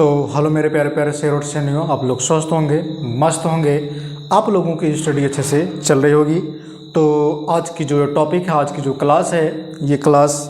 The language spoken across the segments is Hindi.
तो हेलो मेरे प्यारे प्यारे शेर और सैनियों, आप लोग स्वस्थ होंगे, मस्त होंगे, आप लोगों की स्टडी अच्छे से चल रही होगी। तो आज की जो टॉपिक है, आज की जो क्लास है, ये क्लास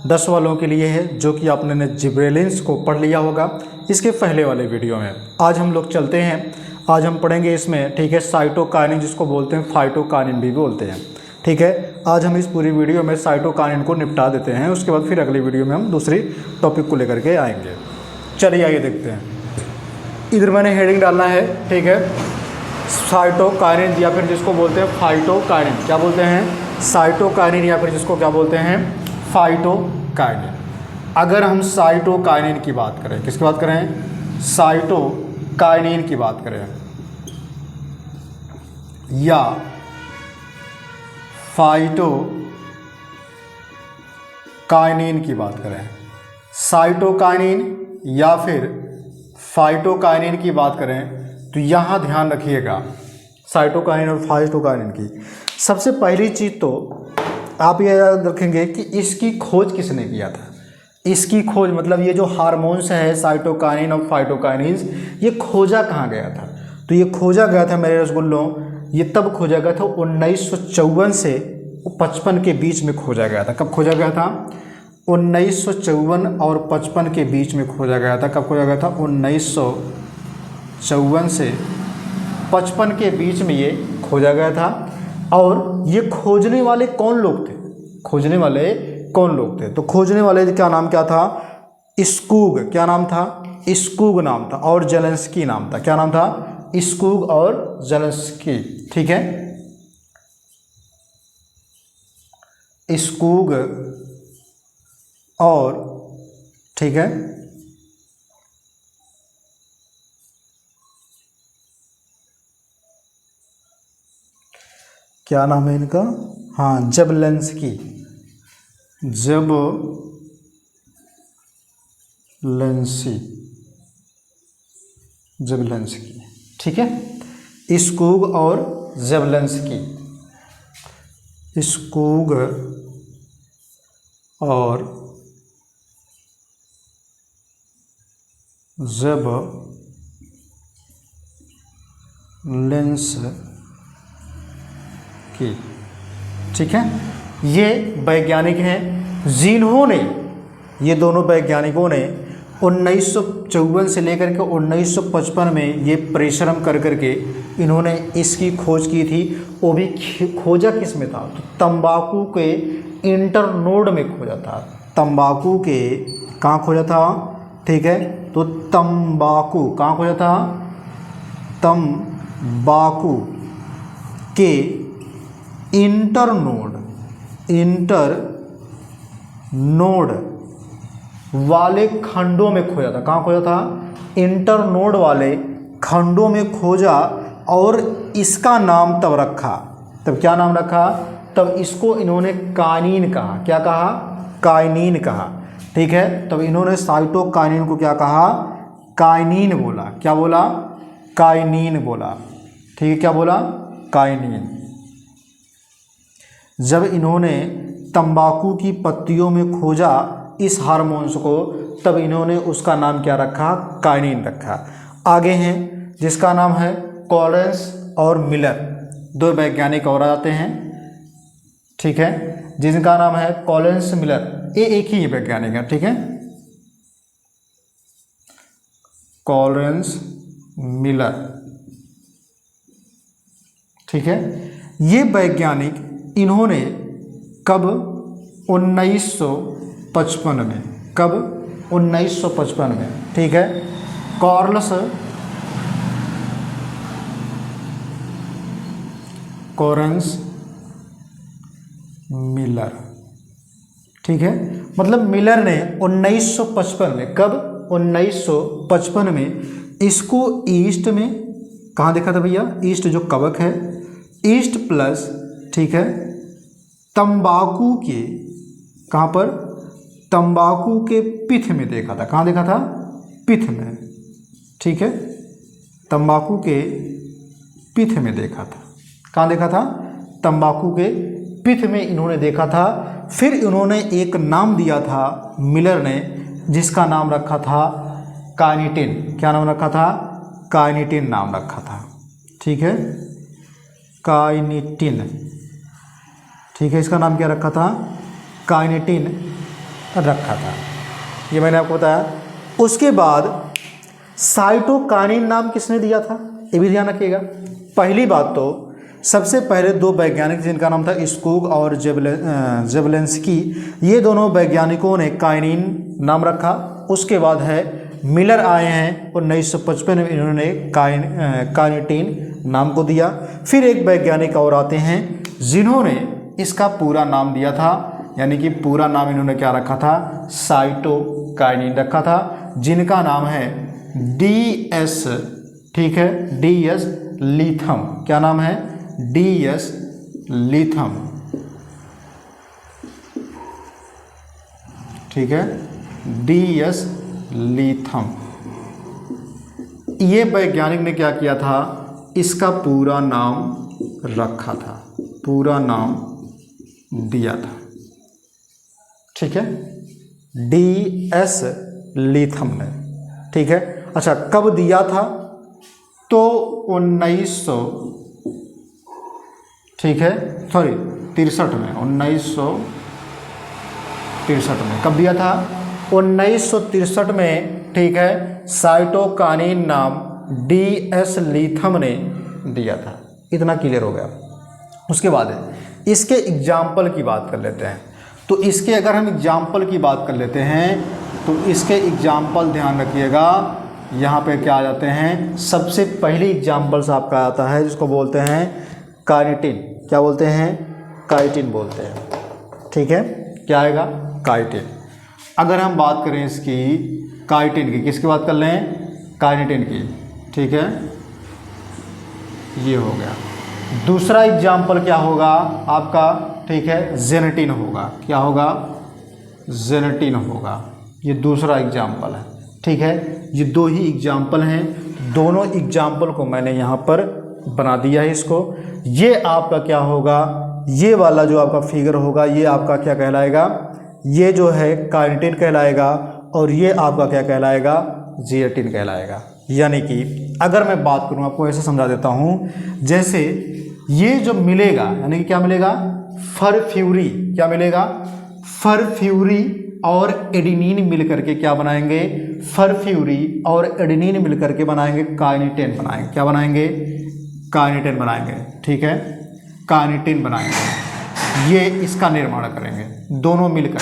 10 वालों के लिए है, जो कि आपने जिब्रेलिन्स को पढ़ लिया होगा इसके पहले वाले वीडियो में। आज हम लोग चलते हैं, आज हम पढ़ेंगे इसमें, ठीक है, साइटोकाइनिन जिसको बोलते हैं, फाइटोकाइनिन भी बोलते हैं, ठीक है। आज हम इस पूरी वीडियो में साइटोकाइनिन को निपटा देते हैं, उसके बाद फिर अगली वीडियो में हम दूसरी टॉपिक को लेकर के आएंगे। चलिए आइए देखते हैं। इधर मैंने हेडिंग डालना है, ठीक है, साइटोकाइनिन या फिर जिसको बोलते हैं फाइटोकाइनिन। क्या बोलते हैं? साइटोकाइनिन या फिर जिसको क्या बोलते हैं? फाइटोकाइनिन। अगर हम साइटोकाइनिन की बात करें, किसकी बात करें? साइटोकाइनिन की बात करें या फाइटोकाइनिन की बात करें, साइटोकाइनिन या फिर फाइटोकाइनिन की बात करें, तो यहाँ ध्यान रखिएगा साइटोकाइनिन और फाइटोकाइनिन की। सबसे पहली चीज़ तो आप ये याद रखेंगे कि इसकी खोज किसने किया था। इसकी खोज मतलब ये जो हार्मोन्स है साइटोकाइनिन और फाइटोकाइनिन, ये खोजा कहाँ गया था? तो ये खोजा गया था मेरे रसगुल्लों, ये तब खोजा गया था 1954 से 55 के बीच में खोजा गया था। कब खोजा गया था? 1954 और 55 के बीच में खोजा गया था। कब खोजा गया था? 1954 से 55 के बीच में ये खोजा गया था। और ये खोजने वाले कौन लोग थे? खोजने वाले कौन लोग थे? तो खोजने वाले का नाम क्या था? स्कूग। क्या नाम था? स्कूग नाम था। और जेलेंस्की नाम था। क्या नाम था? स्कूग और जेलेंस्की, ठीक है। स्कूग और, ठीक है, क्या नाम है इनका? हाँ, जबलेंस्की, जबलेंस्की, ठीक है। स्कूग और जबलेंस्की, स्कूग और जबलेंस्की, ठीक है। ये वैज्ञानिक हैं जिन्होंने, ये दोनों वैज्ञानिकों ने 1954 से लेकर के 1955 में ये परिश्रम कर करके इन्होंने इसकी खोज की थी। वो भी खोजा किस में था? तो तंबाकू के इंटरनोड में खोजा था। तंबाकू के कहाँ खोजा था? ठीक है, तो तंबाकू कहाँ खोजा था? तंबाकू के इंटरनोड वाले खंडों में खोजा था। कहाँ खोजा था? इंटरनोड वाले खंडों में खोजा। और इसका नाम तब रखा, तब क्या नाम रखा? तब इसको इन्होंने काइनिन कहा। क्या कहा? काइनिन कहा, ठीक है। तब इन्होंने साइटोकाइनिन को क्या कहा? काइनिन बोला। क्या बोला? काइनिन बोला, ठीक है। क्या बोला? काइनिन। जब इन्होंने तंबाकू की पत्तियों में खोजा इस हार्मोन्स को, तब इन्होंने उसका नाम क्या रखा? काइनिन रखा। आगे हैं जिसका नाम है कॉलिंस और मिलर, दो वैज्ञानिक और आते हैं, ठीक है, जिनका नाम है कॉलिंस मिलर। ये एक ही वैज्ञानिक है, ठीक है, कॉलिंस मिलर, ठीक है। ये वैज्ञानिक इन्होंने कब? 1955 में। कब? 1955 में, ठीक है। कॉलिंस मिलर, ठीक है। मतलब मिलर ने 1955 में, कब? 1955 में इसको ईस्ट में कहाँ देखा था भैया? ईस्ट जो कवक है, ईस्ट प्लस, ठीक है, तंबाकू के, कहाँ पर? तंबाकू के पिथ में देखा था। कहाँ देखा था? पिथ में, ठीक है, तंबाकू के पिथ में देखा था। कहाँ देखा था? तंबाकू के पिथ में इन्होंने देखा था। फिर इन्होंने एक नाम दिया था मिलर ने, जिसका नाम रखा था काइनेटिन, क्या नाम रखा था? काइनेटिन नाम रखा था। ठीक है, काइनेटिन। ठीक है, इसका नाम क्या रखा था? काइनेटिन रखा था। ये मैंने आपको बताया। उसके बाद साइटोकाइनिन नाम किसने दिया था? ये भी ध्यान रखिएगा। पहली बात तो सबसे पहले दो वैज्ञानिक जिनका नाम था स्कूग और जेवलेंस्की, ये दोनों वैज्ञानिकों ने काइनिन नाम रखा। उसके बाद है मिलर आए हैं 1955 में, इन्होंने काइनेटिन नाम को दिया। फिर एक वैज्ञानिक और आते हैं जिन्होंने इसका पूरा नाम दिया था, यानी कि पूरा नाम इन्होंने क्या रखा था? साइटोकाइनिन रखा था, जिनका नाम है DS। ठीक है, DS लीथम। क्या नाम है? DS लीथम। ठीक है, DS लीथम। ये वैज्ञानिक ने क्या किया था? इसका पूरा नाम रखा था, पूरा नाम दिया था। ठीक है, DS लीथम ने। ठीक है, अच्छा कब दिया था? तो 1900, ठीक है, सॉरी 63 में, 1963 में। कब दिया था? 1963 में। ठीक है, साइटोकाइनिन नाम DS लीथम ने दिया था। इतना क्लियर हो गया। उसके बाद इसके एग्जाम्पल की बात कर लेते हैं। तो इसके अगर हम एग्जाम्पल की बात कर लेते हैं तो इसके एग्जाम्पल ध्यान रखिएगा, यहाँ पे क्या आ जाते हैं? सबसे पहली एग्जाम्पल्स आपका आता है जिसको बोलते हैं काइनेटिन। क्या बोलते हैं? काइनेटिन बोलते हैं। ठीक है, क्या आएगा? काइनेटिन। अगर हम बात करें इसकी काइनेटिन की, किसकी बात कर लें? काइनेटिन की। ठीक है, ये हो गया। दूसरा एग्जाम्पल क्या होगा आपका? ठीक है, जेनेटिन होगा। क्या होगा? जेनेटिन होगा। ये दूसरा एग्जाम्पल है। ठीक है, ये दो ही एग्जाम्पल हैं। दोनों एग्जाम्पल को मैंने यहाँ पर बना दिया है इसको। ये आपका क्या होगा? ये वाला जो आपका फिगर होगा ये आपका क्या कहलाएगा? ये जो है काइनेटिन कहलाएगा, और ये आपका क्या कहलाएगा? जेनेटिन कहलाएगा। यानी कि अगर मैं बात करूँ, आपको ऐसे समझा देता हूँ, जैसे ये जो मिलेगा, यानी कि क्या मिलेगा? फरफ्यूरी। क्या मिलेगा? फरफ्यूरी और एडेनिन मिल करके क्या बनाएंगे? फरफ्यूरी और एडेनिन मिल करके बनाएंगे काइनेटिन बनाएंगे। क्या बनाएंगे? काइनेटिन बनाएंगे। ठीक है, काइनेटिन बनाएंगे। ये इसका निर्माण करेंगे दोनों मिलकर।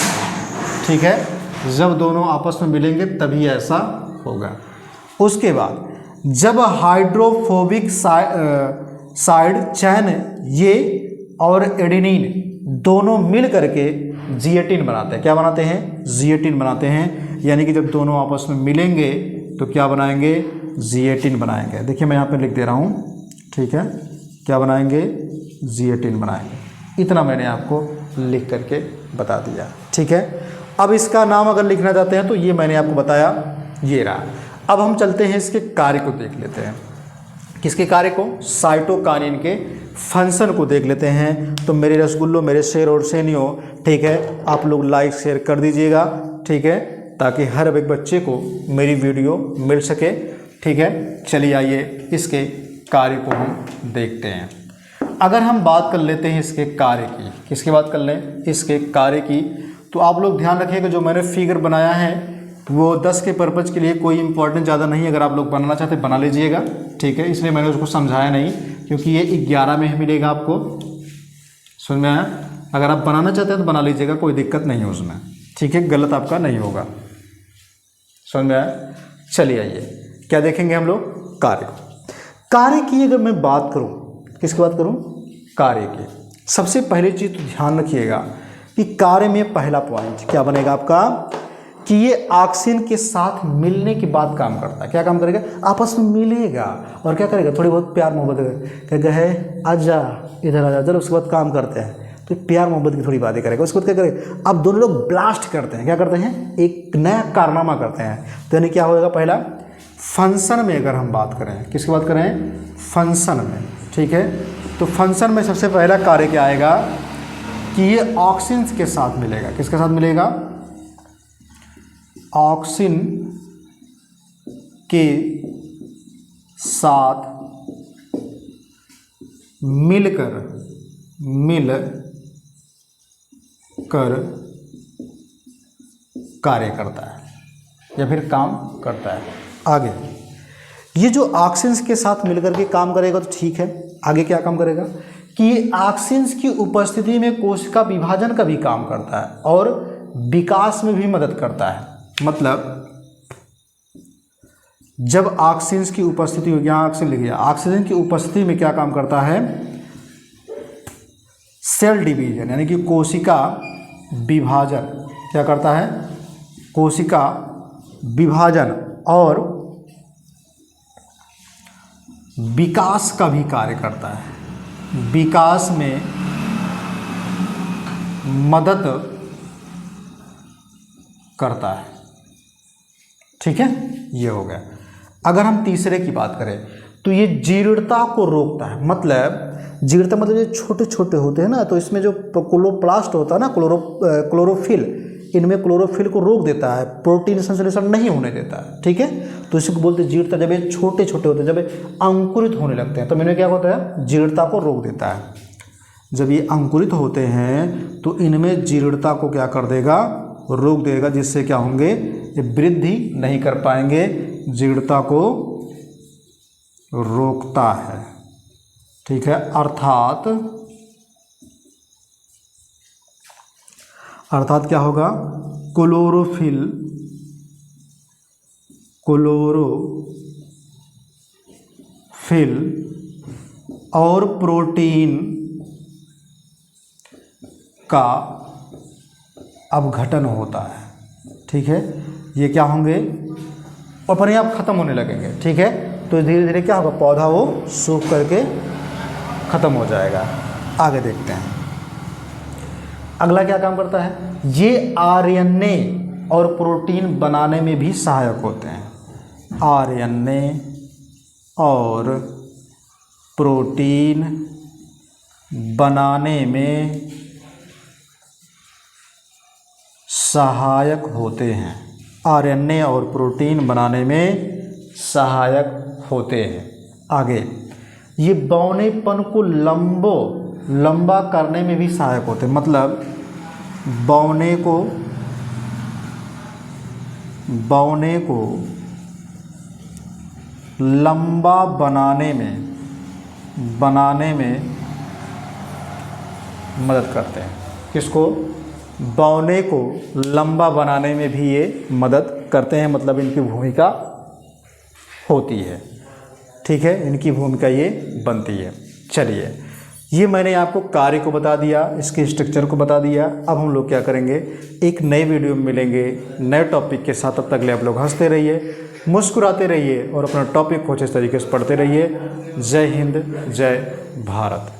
ठीक है, जब दोनों आपस में मिलेंगे तभी ऐसा होगा। उसके बाद जब हाइड्रोफोबिक साइड चैन ये और एडेनिन दोनों मिल करके जिएटिन बनाते हैं। क्या बनाते हैं? जिएटिन बनाते हैं। यानी कि जब दोनों आपस में मिलेंगे तो क्या बनाएंगे? जिएटिन बनाएंगे। देखिए मैं यहाँ पे लिख दे रहा हूँ। ठीक है, क्या बनाएंगे? जिएटिन बनाएंगे। इतना मैंने आपको लिख करके बता दिया। ठीक है, अब इसका नाम अगर लिखना चाहते हैं तो ये मैंने आपको बताया, ये रहा। अब हम चलते हैं इसके कार्य को देख लेते हैं। किसके कार्य को? साइटोकाइनिन के फंक्शन को देख लेते हैं। तो मेरे रसगुल्लो, मेरे शेर और सेनियो, ठीक है, आप लोग लाइक शेयर कर दीजिएगा। ठीक है, ताकि हर एक बच्चे को मेरी वीडियो मिल सके। ठीक है, चलिए आइए इसके कार्य को हम देखते हैं। अगर हम बात कर लेते हैं इसके कार्य की, किसकी बात कर लें? इसके कार्य की। तो आप लोग ध्यान रखिएगा, जो मैंने फिगर बनाया है वो 10 के पर्पज़ के लिए कोई इंपॉर्टेंट ज़्यादा नहीं। अगर आप लोग बनाना चाहते बना लीजिएगा। ठीक है, इसलिए मैंने उसको समझाया नहीं, क्योंकि ये 11 में मिलेगा आपको। सुन में आया? अगर आप बनाना चाहते हैं तो बना लीजिएगा, कोई दिक्कत नहीं है उसमें। ठीक है, गलत आपका नहीं होगा। सुन में आया? चलिए आइए क्या देखेंगे हम लोग? कार्य। कार्य की अगर मैं बात करूं, किसकी बात करूं? कार्य की। सबसे पहली चीज़ तो ध्यान रखिएगा कि कार्य में पहला पॉइंट क्या बनेगा आपका? कि ये ऑक्सीजन के साथ मिलने के बाद काम करता है। क्या काम करेगा? आपस में मिलेगा और क्या करेगा? थोड़ी बहुत प्यार मोहब्बत करेगा, है आजा इधर आजा, चलो। उसके बाद काम करते हैं तो प्यार मोहब्बत की थोड़ी बातें करेगा। उसके बाद क्या करेगा? अब दोनों लोग ब्लास्ट करते हैं। क्या करते हैं? एक नया कारनामा करते हैं। तो यानी क्या होगा? पहला फंक्शन में अगर हम बात करें, किसकी बात करें? फंक्शन में। ठीक है, तो फंक्शन में सबसे पहला कार्य क्या आएगा? कि ये ऑक्सीजन के साथ मिलेगा। किसके साथ मिलेगा? ऑक्सीजन के साथ मिलकर कार्य करता है या फिर काम करता है। आगे, ये जो ऑक्सीजन्स के साथ मिलकर के काम करेगा तो ठीक है। आगे क्या काम करेगा कि ये ऑक्सीजन्स की उपस्थिति में कोशिका विभाजन का भी काम करता है और विकास में भी मदद करता है। मतलब जब ऑक्सीजन की उपस्थिति होगी, यहाँ ऑक्सीजन लिखिए, ऑक्सीजन की उपस्थिति में क्या काम करता है, सेल डिवीजन यानी कि कोशिका विभाजन क्या करता है, कोशिका विभाजन और विकास का भी कार्य करता है। विकास में मदद करता है। ठीक है, ये हो गया। अगर हम तीसरे की बात करें तो ये जीर्णता को रोकता है। मतलब जीर्णता मतलब ये छोटे छोटे होते हैं ना, तो इसमें जो क्लोरोप्लास्ट होता है ना, क्लोरोफिल, इनमें क्लोरोफिल को रोक देता है, प्रोटीन संश्लेषण नहीं होने देता है। ठीक है, तो इसी को बोलते हैं जीर्णता। जब ये छोटे छोटे होते हैं, जब ये अंकुरित होने लगते हैं तो इनमें क्या होता है, जीर्णता को रोक देता है। जब ये अंकुरित होते हैं तो इनमें जीर्णता को क्या कर देगा, रोक देगा, जिससे क्या होंगे, ये वृद्धि नहीं कर पाएंगे, जीर्णता को रोकता है। ठीक है, अर्थात क्या होगा, क्लोरोफिल और प्रोटीन का अपघटन होता है। ठीक है, ये क्या होंगे और अपने आप खत्म होने लगेंगे। ठीक है, तो धीरे धीरे क्या होगा, पौधा वो सूख करके खत्म हो जाएगा। आगे देखते हैं अगला क्या काम करता है। ये आरएनए और प्रोटीन बनाने में भी सहायक होते हैं। आरएनए और प्रोटीन बनाने में सहायक होते हैं। आरएनए और प्रोटीन बनाने में सहायक होते हैं। आगे, ये बौनेपन को लंबा करने में भी सहायक होते हैं। मतलब बौने को लंबा बनाने में मदद करते हैं। किसको, बौने को लंबा बनाने में भी ये मदद करते हैं। मतलब इनकी भूमिका होती है। ठीक है, इनकी भूमिका ये बनती है। चलिए, ये मैंने आपको कार्य को बता दिया, इसके स्ट्रक्चर को बता दिया। अब हम लोग क्या करेंगे, एक नए वीडियो में मिलेंगे नए टॉपिक के साथ। तब तक ले आप लोग हंसते रहिए, मुस्कुराते रहिए और अपना टॉपिक को अच्छे तरीके से पढ़ते रहिए। जय हिंद, जय भारत।